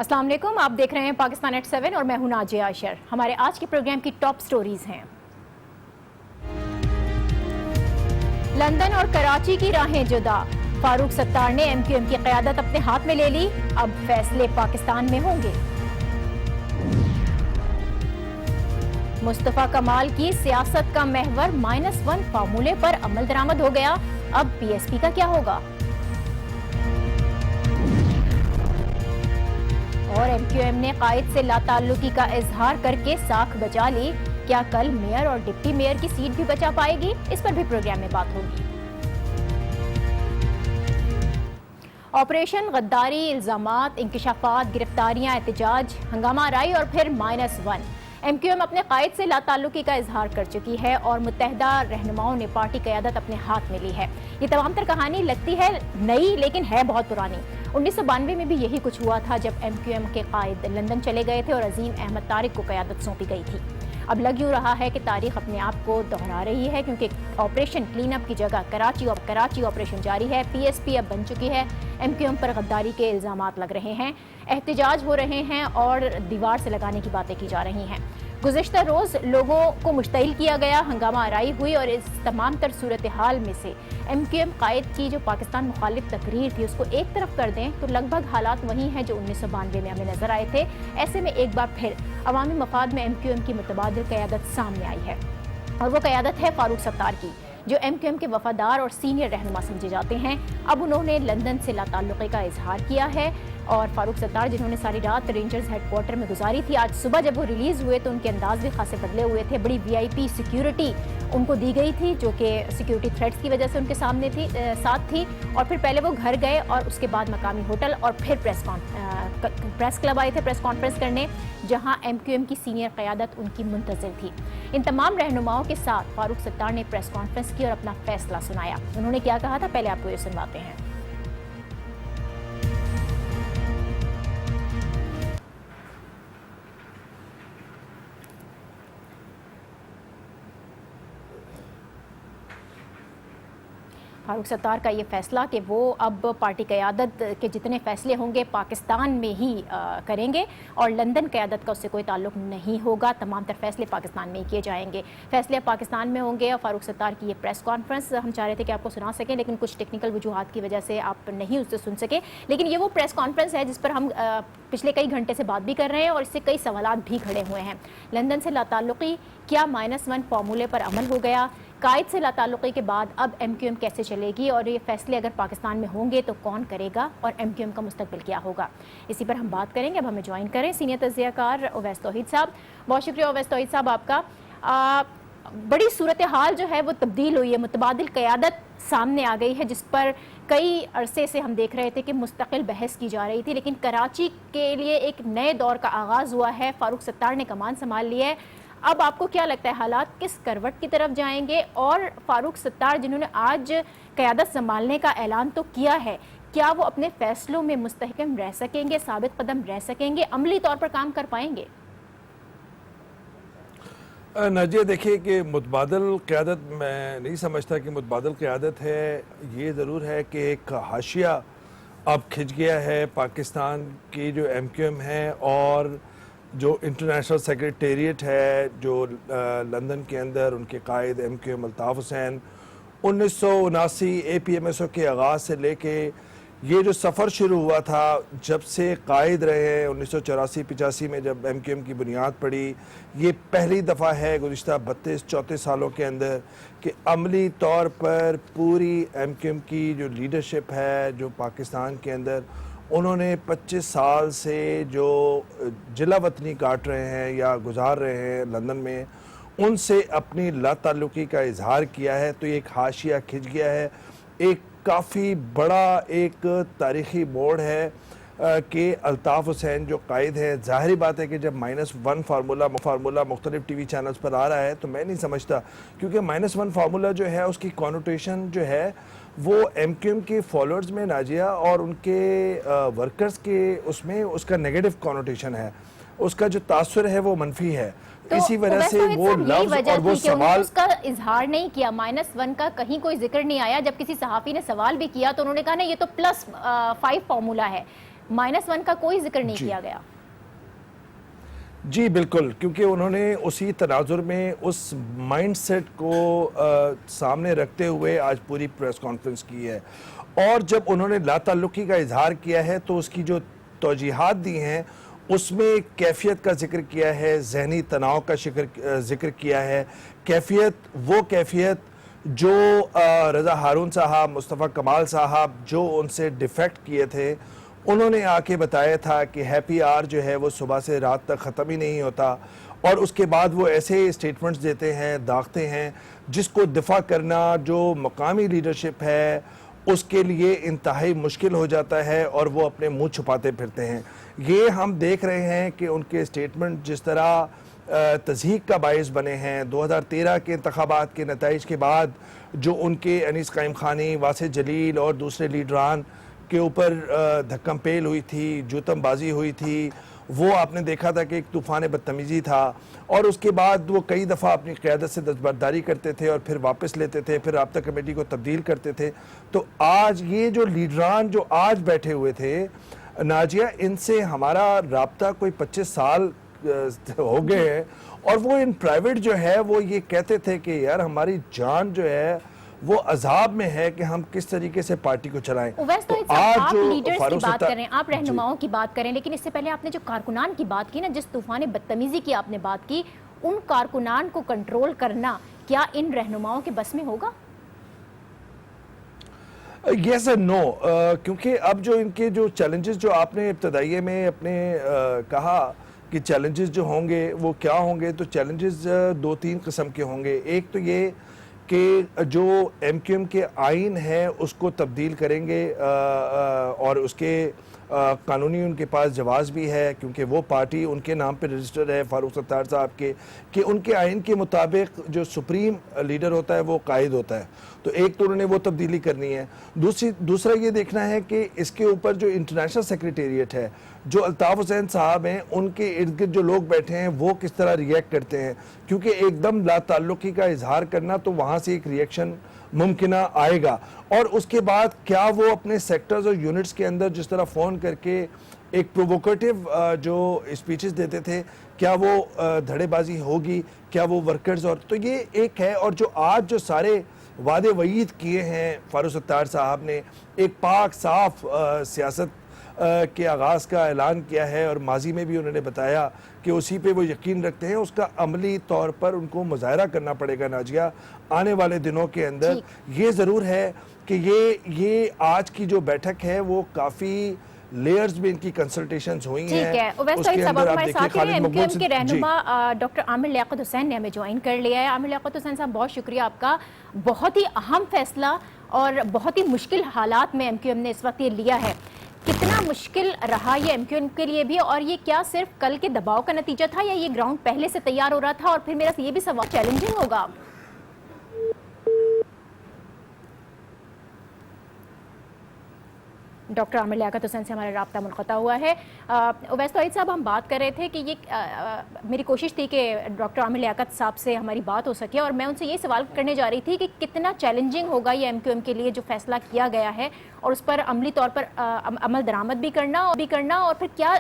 अस्सलाम वालेकुम, आप देख रहे हैं पाकिस्तान एट 7 और मैं हूं नाजिया अशर। हमारे आज के प्रोग्राम की टॉप स्टोरीज हैं। लंदन और कराची की राहें जुदा, फारूक सत्तार ने MQM की क़यादत अपने हाथ में ले ली, अब फैसले पाकिस्तान में होंगे। मुस्तफा कमाल की सियासत का महवर -1 फार्मूले पर अमल दरामद हो गया, अब PSP का क्या होगा। और MQM ने कायद से लाताल्लुकी का इजहार करके साख बचा ली, क्या कल मेयर और डिप्टी मेयर की सीट भी बचा पाएगी, इस पर भी प्रोग्राम में बात होगी। ऑपरेशन गद्दारी, इल्जामात, इंकिशाफात, गिरफ्तारियां, एहतजाज, हंगामा आराई और फिर -1। MQM अपने कायद से लाताल्लुकी का इजहार कर चुकी है और मुत्तहदा रहनुमाओं ने पार्टी क़यादत अपने हाथ में ली है। ये तमाम तर कहानी लगती है नई लेकिन है बहुत पुरानी। 1992 में भी यही कुछ हुआ था जब MQM के कायद लंदन चले गए थे और अजीम अहमद तारिक को क़यादत सौंपी गई थी। अब लग यूँ रहा है कि तारीख अपने आप को दोहरा रही है, क्योंकि ऑपरेशन क्लीन अप की जगह कराची ऑपरेशन जारी है। PSP अब बन चुकी है। MQM पर गद्दारी के इल्ज़ामात लग रहे हैं, एहतजाज हो रहे हैं और दीवार से लगाने की बातें की जा रही हैं। गुज़िश्ता रोज़ लोगों को मुश्तइल किया गया, हंगामा आराई हुई और इस तमाम तर सूरत हाल में से MQM कायद की जो पाकिस्तान मुखालिफ तकरीर थी उसको एक तरफ कर दें तो लगभग हालात वही हैं जो 1992 में हमें नजर आए थे। ऐसे में एक बार फिर अवामी मफाद में MQM की मुतबादिल क़यादत सामने आई है और वो क़यादत है फारूक सत्तार की, जो MQM के वफादार और सीनियर रहनुमा समझे जाते हैं। अब उन्होंने लंदन से लाताल्लुक़ी का इजहार किया है और फारूक सत्तार जिन्होंने सारी रात रेंजर्स हेडक्वार्टर में गुजारी थी, आज सुबह जब वो रिलीज़ हुए तो उनके अंदाज भी खासे बदले हुए थे। बड़ी VIP सिक्योरिटी उनको दी गई थी जो कि सिक्योरिटी थ्रेट्स की वजह से उनके सामने साथ थी। और फिर पहले वो घर गए और उसके बाद मकामी होटल और फिर प्रेस क्लब आए थे प्रेस कॉन्फ्रेंस करने, जहां MQM की सीनियर क़यादत उनकी मुंतज़िर थी। इन तमाम रहनुमाओं के साथ फारूक सत्तार ने प्रेस कॉन्फ्रेंस की और अपना फैसला सुनाया। उन्होंने क्या कहा था, पहले आपको ये सुनवाते हैं। फारूक सत्तार का ये फैसला कि वो अब पार्टी क़यादत के जितने फ़ैसले होंगे पाकिस्तान में ही करेंगे और लंदन क़यादत का उससे कोई ताल्लुक़ नहीं होगा। तमाम तर फ़ैसले पाकिस्तान में ही किए जाएंगे, फ़ैसले पाकिस्तान में होंगे। और फारूक सत्तार की ये प्रेस कॉन्फ्रेंस हम चाह रहे थे कि आपको सुना सकें, लेकिन कुछ टेक्निकल वजूहात की वजह से आप नहीं उससे सुन सके। लेकिन ये वो प्रेस कॉन्फ्रेंस है जिस पर हम पिछले कई घंटे से बात भी कर रहे हैं और इससे कई सवालात भी खड़े हुए हैं। लंदन से लाताल्लुक़ी, क्या -1 फार्मूले पर अमल हो गया, कायद से लाताल्लुक़ी के बाद अब MQM कैसे चलेगी और ये फैसले अगर पाकिस्तान में होंगे तो कौन करेगा और MQM का मुस्तकबिल क्या होगा, इसी पर हम बात करेंगे। अब हमें ज्वाइन करें सीनियर तज़कियाकार उवैस तौहीद साहब। बहुत शुक्रिया उवैस तौहीद साहब आपका। बड़ी सूरत हाल जो है वो तब्दील हुई है, मुतबादिल क़यादत सामने आ गई है जिस पर कई अरसे से हम देख रहे थे कि मुस्तकिल बहस की जा रही थी, लेकिन कराची के लिए एक नए दौर का आगाज़ हुआ है। फारूक सत्तार ने कमान संभाल ली है। अब आपको क्या लगता है हालात किस करवट की तरफ जाएंगे और फारूक सत्तार जिन्होंने आज क़यादत संभालने का ऐलान तो किया है, क्या वो अपने फैसलों में मुस्तहकम रह सकेंगे, साबित कदम रह सकेंगे, अमली तौर पर काम कर पाएंगे? नाजिया, देखिए कि मुतबादल क़यादत मैं नहीं समझता कि मुतबादल क़यादत है। ये ज़रूर है कि एक हाशिया अब खिंच गया है पाकिस्तान की जो MQM है और जो इंटरनेशनल सेक्रेटेरिएट है जो लंदन के अंदर उनके कायद MQM अल्ताफ़ हुसैन 1979 APMSO के आगाज़ से लेके ये जो सफ़र शुरू हुआ था, जब से कायद रहे हैं 1984-85 में जब MQM की बुनियाद पड़ी, ये पहली दफ़ा है गुज़िश्ता 32-34 सालों के अंदर कि अमली तौर पर पूरी MQM की जो लीडरशिप है जो पाकिस्तान के अंदर, उन्होंने 25 साल से जो जिला वतनी काट रहे हैं या गुजार रहे हैं लंदन में, उनसे अपनी लाताल्लुकी का इजहार किया है। तो ये एक हाशिया खिंच गया है, एक काफ़ी बड़ा एक तारीख़ी मोड़ है कि अल्ताफ़ हुसैन जो कायद है, ज़ाहिरी बात है कि जब -1 फार्मूला मुख्तलिफ TV चैनल्स पर आ रहा है तो मैं नहीं समझता, क्योंकि -1 फार्मूला जो है उसकी कॉनोटेशन जो है वो MQM के फॉलोअर्स में नाजिया और उनके वर्कर्स के उसमें उसका नेगेटिव कॉनोटेशन है, उसका जो तासुर है वो मनफी है। तो इसी वजह से वो लफ्ज़ और वो सवाल उसका इजहार नहीं किया, -1 का कहीं कोई जिक्र नहीं आया। जब किसी सहाफ़ी ने सवाल भी किया तो उन्होंने कहा ना ये तो +5 फार्मूला है। -1 का कोई जिक्र नहीं किया गया। जी बिल्कुल, क्योंकि उन्होंने उसी तनाजुर में उस माइंडसेट को सामने रखते हुए आज पूरी प्रेस कॉन्फ्रेंस की है, और जब उन्होंने लाताल्लुकी का इजहार किया है तो उसकी जो तौजीहात दी हैं उसमें कैफियत का जिक्र किया है, जहनी तनाव का जिक्र किया है। वो कैफियत जो रज़ा हारून साहब, मुस्तफ़ा कमाल साहब जो उनसे डिफेक्ट किए थे, उन्होंने आके बताया था कि हैप्पी आवर जो है वो सुबह से रात तक ख़त्म ही नहीं होता, और उसके बाद वो ऐसे स्टेटमेंट्स देते हैं, दागते हैं, जिसको दिफा करना जो मकामी लीडरशिप है उसके लिए इंतहाई मुश्किल हो जाता है और वो अपने मुंह छुपाते फिरते हैं। ये हम देख रहे हैं कि उनके स्टेटमेंट जिस तरह तज़हीक का बाइस बने हैं। 2013 के इंतखाबात के नताइज के बाद जो उनके अनीस कायम खानी, वासिफ जलील और दूसरे लीडरान के ऊपर धक्कम पेल हुई थी, जूतमबाजी हुई थी, वो आपने देखा था कि एक तूफ़ान बदतमीज़ी था, और उसके बाद वो कई दफ़ा अपनी क़यादत से दस्तबरदारी करते थे और फिर वापस लेते थे, फिर राब्ता कमेटी को तब्दील करते थे। तो आज ये जो लीडरान जो आज बैठे हुए थे नाजिया, इनसे हमारा राब्ता कोई 25 साल हो गए हैं, और वो इन प्राइवेट जो है वो ये कहते थे कि यार हमारी जान जो है वो अजाब में है कि हम किस तरीके से पार्टी को चलाएं। तो आप लीडर्स की बात करें, आप रहनुमाओं की बात करें, लेकिन इससे पहले आपने जो कारकुनान की बात की ना, जिस तूफान बदतमीजी की आपने बात की, उन कारकुनान को कंट्रोल करना क्या इन रहनुमाओं के बस में होगा? यस एंड नो, क्योंकि अब जो इनके जो चैलेंजेस जो आपने इब्तदाइये में अपने कहा कि चैलेंजेस जो होंगे वो क्या होंगे, तो चैलेंजेस 2-3 किस्म के होंगे। एक तो ये कि जो MQM के आइन है उसको तब्दील करेंगे, और उसके कानूनी उनके पास जवाज़ भी है, क्योंकि वो पार्टी उनके नाम पे रजिस्टर है फारूक सत्तार साहब के, कि उनके आइन के मुताबिक जो सुप्रीम लीडर होता है वो कायद होता है। तो एक तो उन्होंने वो तब्दीली करनी है। दूसरा ये देखना है कि इसके ऊपर जो इंटरनेशनल सेक्रेटेरिएट है, जो अल्ताफ़ हुसैन साहब हैं, उनके इर्द गिर्द जो लोग बैठे हैं वो किस तरह रिएक्ट करते हैं, क्योंकि एकदम लाताल्लुकी का इजहार करना तो वहाँ से एक रिएक्शन मुमकिना आएगा, और उसके बाद क्या वो अपने सेक्टर्स और यूनिट्स के अंदर जिस तरह फ़ोन करके एक प्रोवोकेटिव जो स्पीचेस देते थे, क्या वो धड़ेबाजी होगी, क्या वो वर्कर्स, और तो ये एक है। और जो आज जो सारे वादे वईद किए हैं फारूक सत्तार साहब ने, एक पाक साफ सियासत के आगाज़ का ऐलान किया है, और माजी में भी उन्होंने बताया कि उसी पे वो यकीन रखते हैं, उसका अमली तौर पर उनको मुजाहरा करना पड़ेगा नाजिया आने वाले दिनों के अंदर। ये ज़रूर है कि ये आज की जो बैठक है वो काफ़ी लेयर्स में इनकी कंसल्टेशंस हुई हैं। ठीक है, उवैस सईद साहब हमारे साथ हैं, MQM के रहनुमा डॉक्टर आमिर लियाकत हुसैन ने हमें ज्वाइन कर लिया है। आमिर लियाकत हुसैन साहब, बहुत शुक्रिया आपका। बहुत ही अहम फैसला और बहुत ही मुश्किल हालात में MQM ने इस वक्त ये लिया है। कितना मुश्किल रहा ये MQM के लिए भी, और ये क्या सिर्फ कल के दबाव का नतीजा था या ये ग्राउंड पहले से तैयार हो रहा था? और फिर मेरा ये भी सवाल, चैलेंजिंग होगा? डॉक्टर आमिर लियाकत हुसैन से हमारा राब्ता मुनक़ता हुआ है। उवैस सईद साहब, हम बात कर रहे थे कि ये मेरी कोशिश थी कि डॉक्टर आमिर लियाकत साहब से हमारी बात हो सके, और मैं उनसे ये सवाल करने जा रही थी कि कितना चैलेंजिंग होगा ये MQM के लिए जो फैसला किया गया है, और उस पर अमली तौर पर अमल दरामद भी करना और फिर क्या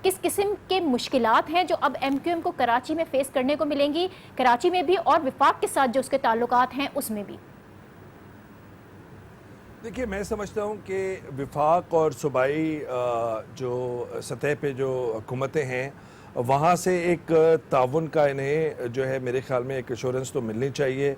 किस किस्म के मुश्किलात हैं जो अब MQM को कराची में फेस करने को मिलेंगी, कराची में भी और विफाक के साथ जो उसके ताल्लुकात हैं उसमें भी। देखिए, मैं समझता हूँ कि विफाक और सूबाई जो सतह पे जो हुकूमतें हैं वहाँ से एक ताउन का इन्हें जो है मेरे ख्याल में एक एश्योरेंस तो मिलनी चाहिए,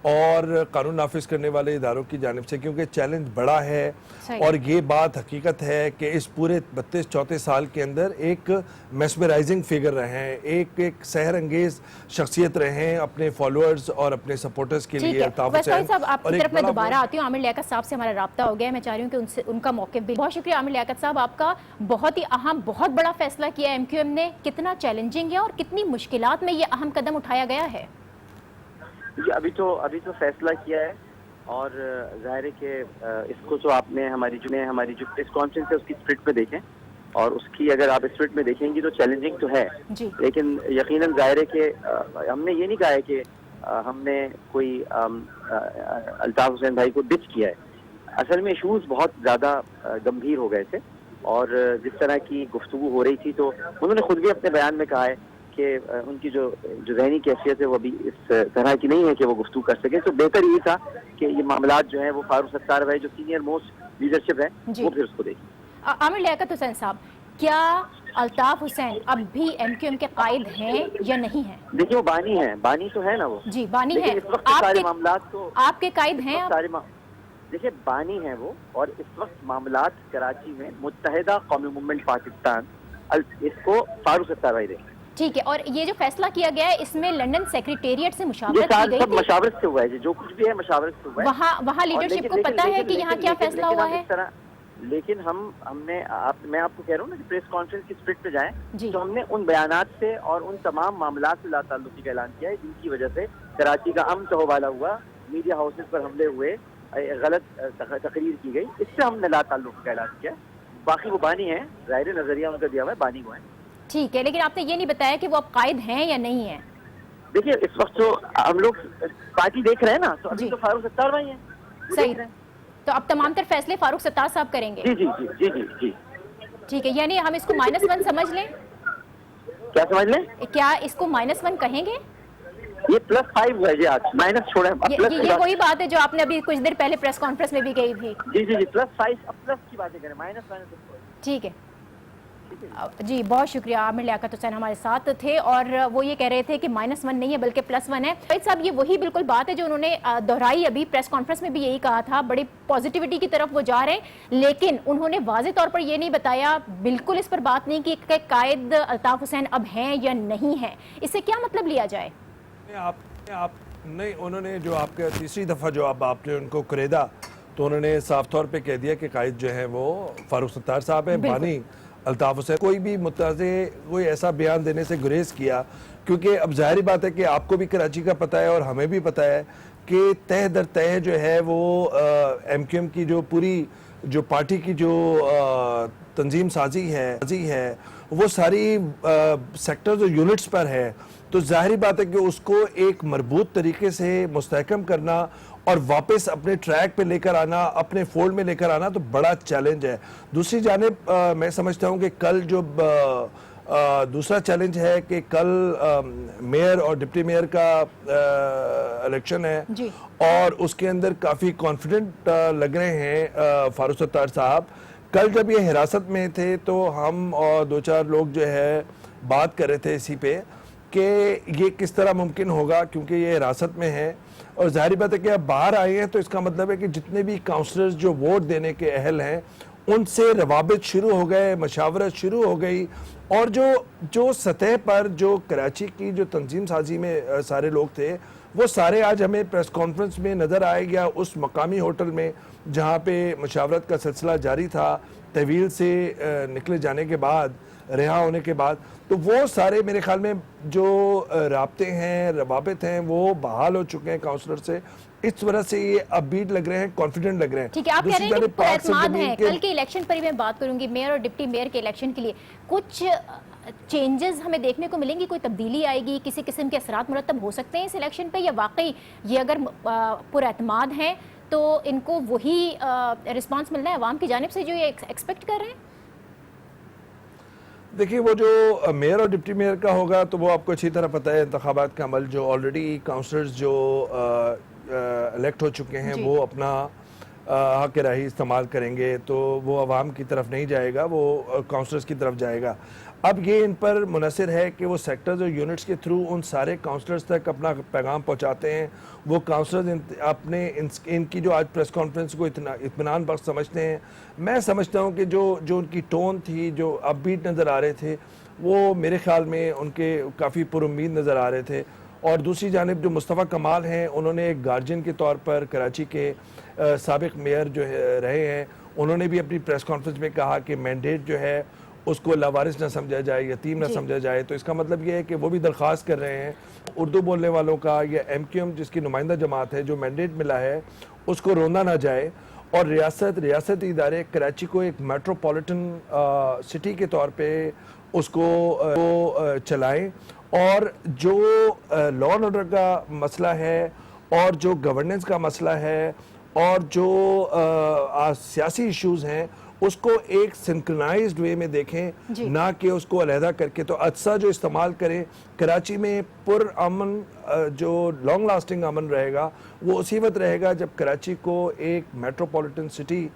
और कानून नाफिज करने वाले इदारों की जानिब से, क्योंकि चैलेंज बड़ा है। और ये बात हकीकत है कि इस पूरे 32-34 साल के अंदर एक मेस्मराइजिंग फिगर रहे हैं, एक सहर अंगेज शख्सियत रहे हैं अपने फॉलोअर्स और अपने सपोर्टर्स के लिए। साहब, आपकी तरफ मैं दोबारा आती हूँ। आमिर लियाकत साहब से हमारा राब्ता हो गया, मैं चाह रही हूँ कि उनसे उनका मौक़िफ़ भी। बहुत शुक्रिया आमिर लियाकत साहब, आपका बहुत ही अहम, बहुत बड़ा फैसला किया MQM ने। कितना चैलेंजिंग है और कितनी मुश्किलात में ये अहम कदम उठाया गया है? अभी तो फैसला किया है, और जाहिर है कि इसको जो आपने हमारी जो प्रेस कॉन्फ्रेंस है उसकी स्प्रिट पे देखें, और उसकी अगर आप स्प्रिट में देखेंगी तो चैलेंजिंग तो है, लेकिन यकीनन जाहिर है कि हमने ये नहीं कहा है कि हमने कोई अल्ताफ हुसैन भाई को डिच किया है। असल में इशूज़ बहुत ज़्यादा गंभीर हो गए थे, اور جس طرح کی گفتگو ہو رہی تھی تو انہوں نے خود بھی اپنے بیان میں کہا ہے کہ ان کی جو ذہنی کیفیت ہے وہ ابھی اس طرح کی نہیں ہے کہ وہ گفتگو کر سکیں. تو بہتر یہ تھا کہ یہ معاملات جو ہیں وہ فاروق ستار بھائی جو سینئر موسٹ لیڈرشپ ہے وہ پھر اس کو دیکھیں. عامر لیاقت حسین صاحب، کیا الطاف حسین اب بھی ایم کیو ایم کے قائد ہیں یا نہیں ہیں؟ دیکھیے وہ بانی ہیں، بانی تو ہے نا وہ. جی بانی ہے. اس وقت سارے معاملات تو آپ کے قائد ہیں؟ دیکھیے بانی ہیں وہ، اور اس وقت معاملات کراچی میں متحدہ قومی موومنٹ پاکستان اس کو فاروق ستار بھائی دیں. ٹھیک ہے. اور یہ جو فیصلہ کیا گیا ہے اس میں لنڈن سیکریٹریٹ سے مشاورت یہ کی گئی سب تھی؟ مشاورت سے ہوا ہے، جو کچھ بھی ہے مشاورت سے ہوا ہے. وہاں لیڈرشپ کو پتہ ہے کہ یہاں کیا فیصلہ ہوا ہے؟ لیکن ہم نے میں آپ کو کہہ رہا ہوں نا کہ پریس کانفرنس کی اسپرٹ پہ جائیں جی. تو ہم نے ان بیانات سے اور ان تمام معاملات سے لا تعلقی کا اعلان کیا ہے جن کی وجہ سے کراچی کا امن تہوالا ہوا، میڈیا ہاؤسز پر حملے ہوئے، غلط تقریر کی گئی. اس سے ہم نے لا تعلقی کا اعلان کیا. باقی وہ بانی ہیں، ظاہر نظریہ ان کا دیا ہوا ہے، بانی وہ ہیں. ٹھیک ہے، لیکن آپ نے یہ نہیں بتایا کہ وہ اب قائد ہیں یا نہیں ہیں. دیکھیے اس وقت تو ہم لوگ پارٹی دیکھ رہے ہیں نا، تو ابھی تو فاروق ستار بھائی ہیں. صحیح. تو اب تمام تر فیصلے فاروق ستار صاحب کریں گے؟ جی جی جی جی جی جی. ٹھیک ہے، یعنی ہم اس کو -1 سمجھ لیں؟ کیا سمجھ لیں؟ کیا اس کو -1 کہیں گے؟ یہ +5 ہے جی. آج مائنس چھوڑیں. یہ وہی بات ہے جو آپ نے ابھی کچھ دیر پہلے پریس کانفرنس میں بھی کہی تھی. جی جی جی +5. اب پلس کی باتیں کریں، مائنس. ٹھیک ہے جی. بہت شکریہ. عامر لیاقت حسین ہمارے ساتھ تھے اور وہ یہ کہہ رہے تھے کہ -1 نہیں ہے بلکہ +1 ہے. فیض صاحب یہ وہی بالکل بات ہے جو انہوں نے دہرائی ابھی پریس کانفرنس میں بھی یہی کہا تھا. بڑی پازیٹیوٹی کی طرف وہ جا رہے ہیں، لیکن انہوں نے واضح طور پر یہ نہیں بتایا، بالکل اس پر بات نہیں کی کہ قائد الطاف حسین اب ہیں یا نہیں ہیں. اس سے کیا مطلب لیا جائے؟ آپ نہیں، انہوں نے جو آپ کے تیسری دفعہ جو آپ نے ان کو کریدا تو انہوں نے صاف طور پہ کہہ دیا کہ قائد جو ہے وہ فاروق ستار صاحب ہیں، بانی الطاف حسین. کوئی بھی متنازع کوئی ایسا بیان دینے سے گریز کیا، کیونکہ اب ظاہری بات ہے کہ آپ کو بھی کراچی کا پتہ ہے اور ہمیں بھی پتہ ہے کہ تہ در تہ جو ہے وہ ایم کیو ایم کی جو پوری جو پارٹی کی جو تنظیم سازی ہے وہ ساری سیکٹرز اور یونٹس پر ہے. تو ظاہری بات ہے کہ اس کو ایک مربوط طریقے سے مستحکم کرنا اور واپس اپنے ٹریک پہ لے کر آنا، اپنے فولڈ میں لے کر آنا تو بڑا چیلنج ہے. دوسری جانب میں سمجھتا ہوں کہ کل جو دوسرا چیلنج ہے کہ کل میئر اور ڈپٹی میئر کا الیکشن ہے اور اس کے اندر کافی کانفیڈنٹ لگ رہے ہیں فاروق ستار صاحب. کل جب یہ حراست میں تھے تو ہم اور 2-4 لوگ جو ہے بات کر رہے تھے اسی پہ کہ یہ کس طرح ممکن ہوگا، کیونکہ یہ حراست میں ہے اور ظاہری بات ہے کہ اب باہر آئے ہیں تو اس کا مطلب ہے کہ جتنے بھی کاؤنسلرز جو ووٹ دینے کے اہل ہیں ان سے روابط شروع ہو گئے، مشاورت شروع ہو گئی. اور جو سطح پر جو کراچی کی جو تنظیم سازی میں سارے لوگ تھے وہ سارے آج ہمیں پریس کانفرنس میں نظر آئے گیا اس مقامی ہوٹل میں جہاں پہ مشاورت کا سلسلہ جاری تھا طویل سے نکلے جانے کے بعد، رہا ہونے کے بعد. تو وہ سارے میرے خیال میں جو رابطے ہیں، روابط ہیں وہ بحال ہو چکے ہیں کاؤنسلر سے. اس وجہ سے یہ اب بیٹ لگ رہے ہیں، کانفیڈنٹ لگ رہے ہیں. ٹھیک ہے، آپ کہہ رہے ہیں کہ پر اعتماد ہیں. کل کے الیکشن پر ہی میں بات کروں گی، میئر اور ڈپٹی میئر کے الیکشن کے لیے کچھ چینجز ہمیں دیکھنے کو ملیں گی، کوئی تبدیلی آئے گی، کسی قسم کے اثرات مرتب ہو سکتے ہیں اس الیکشن پہ، یا واقعی یہ اگر پر اعتماد ہیں تو ان کو وہی رسپانس ملنا ہے عوام کی جانب سے جو یہ ایکسپیکٹ کر رہے ہیں؟ دیکھیے وہ جو میئر اور ڈپٹی میئر کا ہوگا تو وہ آپ کو اچھی طرح پتہ ہے انتخابات کا عمل جو آلریڈی کاؤنسلرز جو الیکٹ ہو چکے ہیں وہ اپنا حق رائے استعمال کریں گے تو وہ عوام کی طرف نہیں جائے گا، وہ کاؤنسلرز کی طرف جائے گا. اب یہ ان پر منحصر ہے کہ وہ سیکٹرز اور یونٹس کے تھرو ان سارے کاؤنسلرز تک اپنا پیغام پہنچاتے ہیں. وہ کاؤنسلرز اپنے ان کی جو آج پریس کانفرنس کو اطمینان بخش سمجھتے ہیں. میں سمجھتا ہوں کہ جو ان کی ٹون تھی، جو اپ بیٹ نظر آ رہے تھے، وہ میرے خیال میں ان کے کافی پر امید نظر آ رہے تھے. اور دوسری جانب جو مصطفیٰ کمال ہیں، انہوں نے ایک گارجین کے طور پر کراچی کے سابق میئر جو رہے ہیں، انہوں نے بھی اپنی پریس کانفرنس میں کہا کہ مینڈیٹ جو ہے اس کو لاوارث نہ سمجھا جائے، یتیم نہ سمجھا جائے. تو اس کا مطلب یہ ہے کہ وہ بھی درخواست کر رہے ہیں اردو بولنے والوں کا یا ایم کیو ایم جس کی نمائندہ جماعت ہے جو مینڈیٹ ملا ہے اس کو روندا نہ جائے. اور ریاستی ادارے کراچی کو ایک میٹروپولیٹن سٹی کے طور پہ اس کو چلائیں. اور جو لا اینڈ آرڈر کا مسئلہ ہے اور جو گورننس کا مسئلہ ہے اور جو سیاسی ایشوز ہیں اس کو ایک سنکرنائزڈ وے میں دیکھیں جی۔ نہ کہ اس کو علیحدہ کر کے. تو اجسا جو استعمال کریں کراچی میں پر امن جو لانگ لاسٹنگ امن رہے گا وہ اسی وقت رہے گا جب کراچی کو ایک میٹروپولیٹن سٹی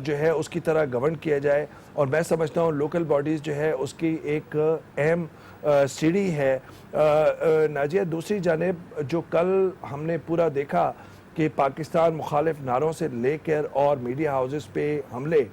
جو ہے اس کی طرح گورن کیا جائے. اور میں سمجھتا ہوں لوکل باڈیز جو ہے اس کی ایک اہم سیڑھی ہے. ناجیہ دوسری جانب جو کل ہم نے پورا دیکھا کہ پاکستان مخالف نعروں سے لے کر اور میڈیا ہاؤسز پہ حملے,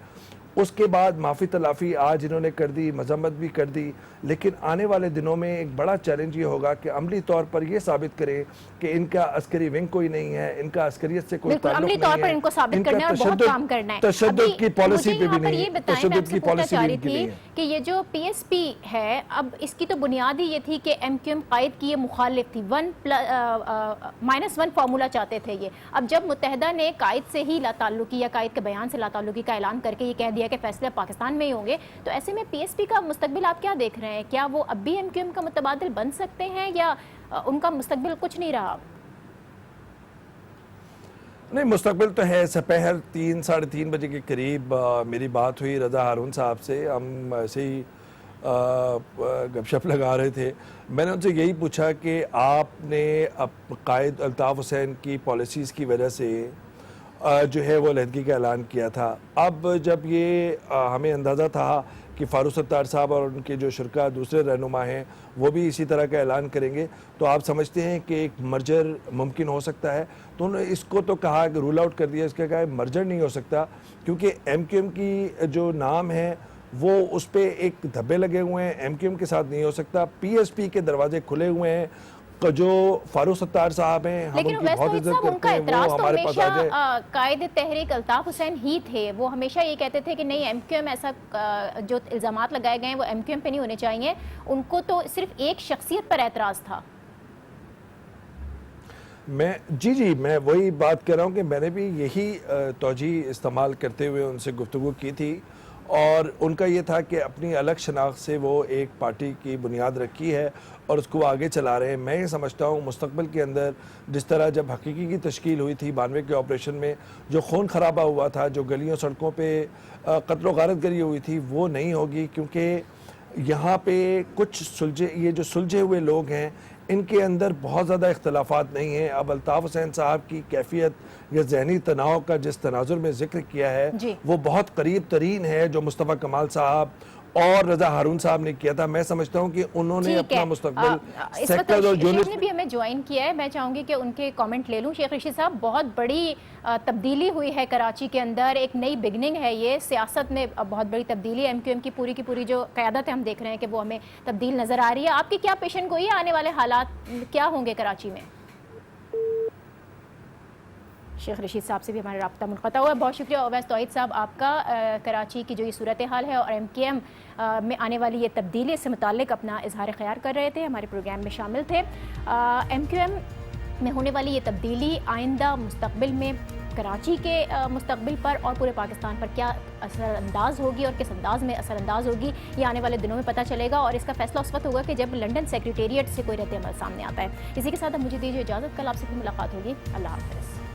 اس کے بعد معافی تلافی آج انہوں نے کر دی, مذمت بھی کر دی, لیکن آنے والے دنوں میں ایک بڑا چیلنج یہ ہوگا کہ عملی طور پر یہ ثابت کریں کہ ان کا عسکری ونگ کوئی نہیں ہے, ان کا عسکریت سے کوئی تعلق نہیں ہے. عملی طور پر ان کو ثابت کرنا ہے اور بہت کام کرنا ہے. تشدد کی پالیسی پہ بھی نہیں, تشدد کی پالیسی بھی نہیں ہے کہ یہ جو پی ایس پی ہے اب اس کی تو بنیاد ہی یہ تھی کہ ایم کیو ایم قائد کی یہ مخالف تھی, -1 فارمولا چاہتے تھے یہ. اب جب متحدہ نے قائد سے ہی لا تعلقی یا قائد کے بیان سے لا تعلقی کا اعلان کر کے یہ کہہ دیا کہ فیصلے پاکستان میں ہی ہوں گے, تو ایسے میں پی ایس پی کا مستقبل آپ کیا دیکھ رہے ہیں؟ کیا وہ اب بھی ایم کیو ایم کا متبادل بن سکتے ہیں یا ان کا مستقبل کچھ نہیں رہا؟ نہیں, مستقبل تو ہے. سپہر 3-3:30 بجے کے قریب میری بات ہوئی رضا ہارون صاحب سے, ہم ایسے ہی گپ شپ لگا رہے تھے. میں نے ان سے یہی پوچھا کہ آپ نے قائد الطاف حسین کی پالیسیز کی وجہ سے جو ہے وہ علیحدگی کا اعلان کیا تھا. اب جب یہ ہمیں اندازہ تھا کہ فاروق ستار صاحب اور ان کے جو شرکا دوسرے رہنما ہیں وہ بھی اسی طرح کا اعلان کریں گے, تو آپ سمجھتے ہیں کہ ایک مرجر ممکن ہو سکتا ہے. تو انہوں نے اس کو تو کہا کہ رول آؤٹ کر دیا, اس کا کہا مرجر نہیں ہو سکتا کیونکہ ایم کیو ایم کی جو نام ہے وہ اس پہ ایک دھبے لگے ہوئے ہیں, ایم کیو ایم کے ساتھ نہیں ہو سکتا. پی ایس پی کے دروازے کھلے ہوئے ہیں. جو فاروق ستار صاحب ہیں ہم ان کی بہت عزت کرتے ہیں, وہ ہمارے پاس آ جائے. قائد تحریک الطاف حسین ہی تھے, وہ ہمیشہ یہ کہتے تھے کہ نہیں ایم کیو ایم ایسا جو الزامات لگائے گئے ہیں وہ ایم کیو ایم پہ نہیں ہونے چاہیے. ان کو تو صرف ایک شخصیت پر اعتراض تھا. جی میں وہی بات کر رہا ہوں کہ میں نے بھی یہی توجیہ استعمال کرتے ہوئے ان سے گفتگو کی تھی, اور ان کا یہ تھا کہ اپنی الگ شناخت سے وہ ایک پارٹی کی بنیاد رکھی ہے اور اس کو آگے چلا رہے ہیں. میں یہ سمجھتا ہوں مستقبل کے اندر جس طرح جب حقیقی کی تشکیل ہوئی تھی 92 کے آپریشن میں, جو خون خرابہ ہوا تھا, جو گلیوں سڑکوں پہ قتل و غارت گری ہوئی تھی, وہ نہیں ہوگی. کیونکہ یہاں پہ کچھ یہ جو سلجھے ہوئے لوگ ہیں ان کے اندر بہت زیادہ اختلافات نہیں ہیں. اب الطاف حسین صاحب کی کیفیت یا ذہنی تناؤ کا جس تناظر میں ذکر کیا ہے وہ بہت قریب ترین ہے جو مصطفیٰ کمال صاحب اور رضا ہارون صاحب نے کیا تھا. میں سمجھتا ہوں کہ انہوں نے اپنا مستقبل سیکٹر اور شیخ نے بھی ہمیں جوائن کیا ہے, میں چاہوں گی کہ ان کے کامنٹ لے لوں. شیخ رشید صاحب, بہت بڑی تبدیلی ہوئی ہے کراچی کے اندر, ایک نئی بگننگ ہے یہ, سیاست میں بہت بڑی تبدیلی. ایم کیو ایم کی پوری جو قیادت ہے ہم دیکھ رہے ہیں کہ وہ ہمیں تبدیل نظر آ رہی ہے. آپ کی کیا پیشن گوئی ہے, آنے والے حالات کیا ہوں گے کراچی میں؟ شیخ رشید صاحب سے بھی ہمارا رابطہ منقطع ہوا ہے. بہت شکریہ اویس توحید صاحب آپ کا. کراچی کی جو یہ صورتحال ہے اور ایم کیو ایم میں آنے والی یہ تبدیلی سے متعلق اپنا اظہار خیال کر رہے تھے, ہمارے پروگرام میں شامل تھے. ایم کیو ایم میں ہونے والی یہ تبدیلی آئندہ مستقبل میں کراچی کے مستقبل پر اور پورے پاکستان پر کیا اثر انداز ہوگی اور کس انداز میں اثر انداز ہوگی, یہ آنے والے دنوں میں پتہ چلے گا. اور اس کا فیصلہ اس وقت ہوگا کہ جب لنڈن سیکریٹریٹ سے کوئی رد عمل سامنے آتا ہے. اسی کے ساتھ اب مجھے دیجیے اجازت, کل آپ سے پھر ملاقات ہوگی. اللہ حافظ.